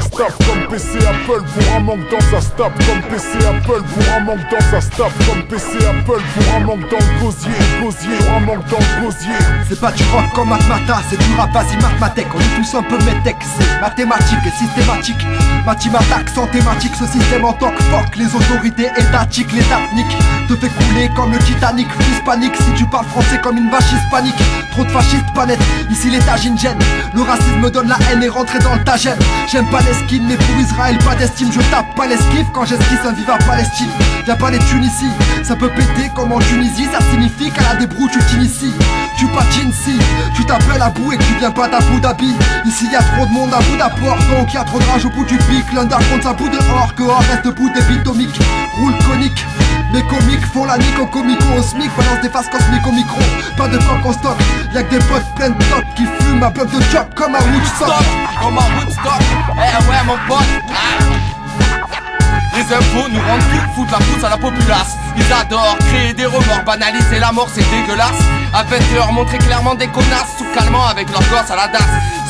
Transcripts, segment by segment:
ça se tape. Comme PC Apple pour un manque dans sa tape. Comme PC Apple pour un manque dans sa tape. Comme PC Apple pour un manque dans le gosier. Gosier pour un manque dans le gosier. C'est pas du rock comme Matmata, c'est du rap, vas-y Matmatech. On est tous un peu métèque, c'est mathématique et systématique. Mathimatak sans thématique, ce système en tant que fuck. Les autorités étatiques, l'état nique te fait couler comme le Titanic. Fils panique si tu parles français comme une vache hispanique. Trop de fascistes pas net, ici l'état gêne. Le racisme me donne la haine et rentré dans le tagène. J'aime Palestine mais pour Israël pas d'estime. Je tape pas l'esquive quand j'esquisse un viva Palestine. Y'a pas les Tunisie, ça peut péter comme en Tunisie. Ça signifie qu'à la débrouille tu t'inities. Tu patines si tu t'appelles Abou et que tu viens pas d'Abu Dhabi. Ici y'a trop de monde à bout d'apport, donc y'a trop de rage au bout du pic. L'un compte sa bout dehors, que hors reste debout des bitomiques. Roule conique, les comiques font la nique au comico au smic. Balance des faces cosmiques au micro, pas de coq en stock. Y'a que des potes pleins de top qui fument un bloc de job comme un Woodstock. Comme un Woodstock, eh ouais mon pote. Les infos nous rendent fous, foutent la pousse à la populace. Ils adorent créer des remords, banaliser la mort c'est dégueulasse. À 20h montrer clairement des connasses, sous calmant avec leurs gosses à la dasse.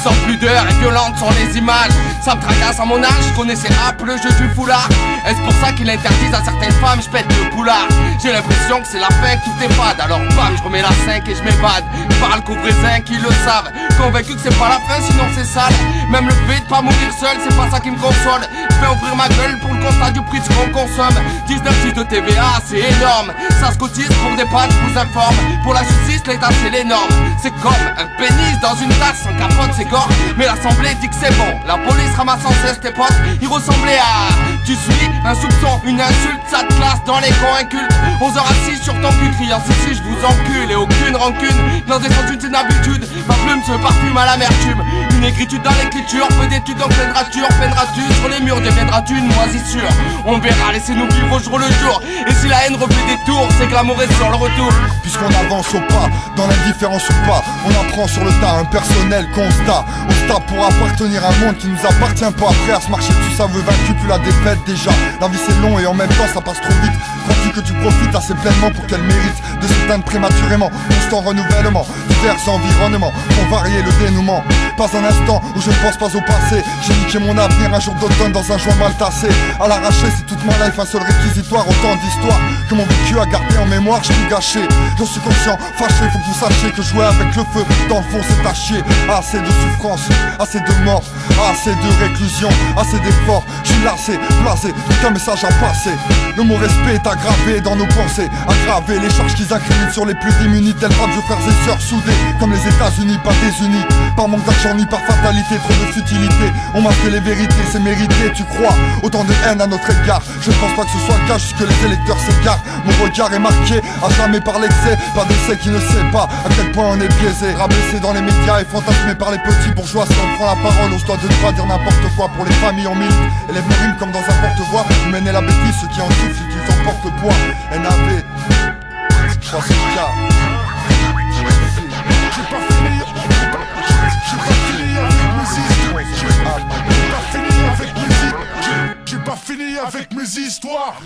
Sans pudeur et violente sont les images. Ça me tracasse à mon âge, je connaissais rap le jeu du foulard. Est-ce pour ça qu'ils interdisent à certaines femmes, je pète le boulard. J'ai l'impression que c'est la fin que tout est fade. Alors bam, je remets la 5 et je m'évade. Je parle qu'aux vrais qui le savent. Convaincu que c'est pas la fin sinon c'est sale. Même le fait de pas mourir seul, c'est pas ça qui me console. Je vais ouvrir ma gueule pour le constat du prix de ce qu'on consomme. 19 de TVA, c'est énorme. Ça se cotise pour des pattes, je vous informe. Pour la justice, l'état c'est les normes. C'est comme un pénis dans une tasse, sans capote c'est gore. Mais l'assemblée dit que c'est bon. La police ramasse sans cesse tes potes. Il ressemblait à... Tu suis un soupçon, une insulte, ça te classe dans les coins incultes. 11h assis sur ton cul, criant si je vous encule. Et aucune rancune, dans des sens d'une habitude. Ma plume se parfume à l'amertume. Une écriture dans l'écriture, peu d'études en pleine rature. Peindras-tu sur les murs, deviendras-tu une moisissure. On verra, laissez-nous vivre au jour le jour. Et si la haine refait des tours, c'est que l'amour est sur le retour. Puisqu'on avance au pas, dans l'indifférence ou pas, on apprend sur le tas un personnel constat. On se tape pour appartenir à un monde qui nous appartient pas. Après à se marcher dessus, ça veut vaincu, puis la défaite déjà. La vie c'est long et en même temps ça passe trop vite. Crois-tu que tu profites assez pleinement pour qu'elle mérite de s'éteindre prématurément? Constant renouvellement, divers environnements font varier le dénouement. Pas un instant où je ne pense pas au passé. J'ai niqué mon avenir un jour d'automne dans un joint mal tassé. À l'arraché c'est toute ma life un seul réquisitoire. Autant d'histoires que mon vécu a gardé en mémoire. J'ai tout gâché, j'en suis conscient, fâché. Faut que vous sachiez que jouer avec le feu dans le fond c'est à chier. Assez de souffrance, assez de mort, assez de réclusion, assez d'efforts. J'suis lassé, blasé, tout un message à passer. Le mot respect est aggravé dans nos pensées. Aggravé les charges qu'ils incriminent sur les plus démunis. Tels pas de frères et sœurs soudés comme les États-Unis, pas désunis. Par manque d'argent ni par fatalité, trop de futilité. On m'a fait les vérités, c'est mérité, tu crois. Autant de haine à notre égard. Je ne pense pas que ce soit le cas jusque les électeurs s'égarent. Mon regard est marqué à jamais par l'excès. Pas d'essai qui ne sait pas à quel point on est biaisé. Rabaissé dans les médias et fantasmé par les petits bourgeois. Si on prend la parole, on se doit de ne pas dire n'importe quoi. Pour les familles en mille, élève mes rimes comme dans un porte-voix. Vous menez la bêtise, ceux qui en souffrent, ceux qui en portent le poids. NAV, je crois c'est le cas. J'ai pas fini avec mes histoires.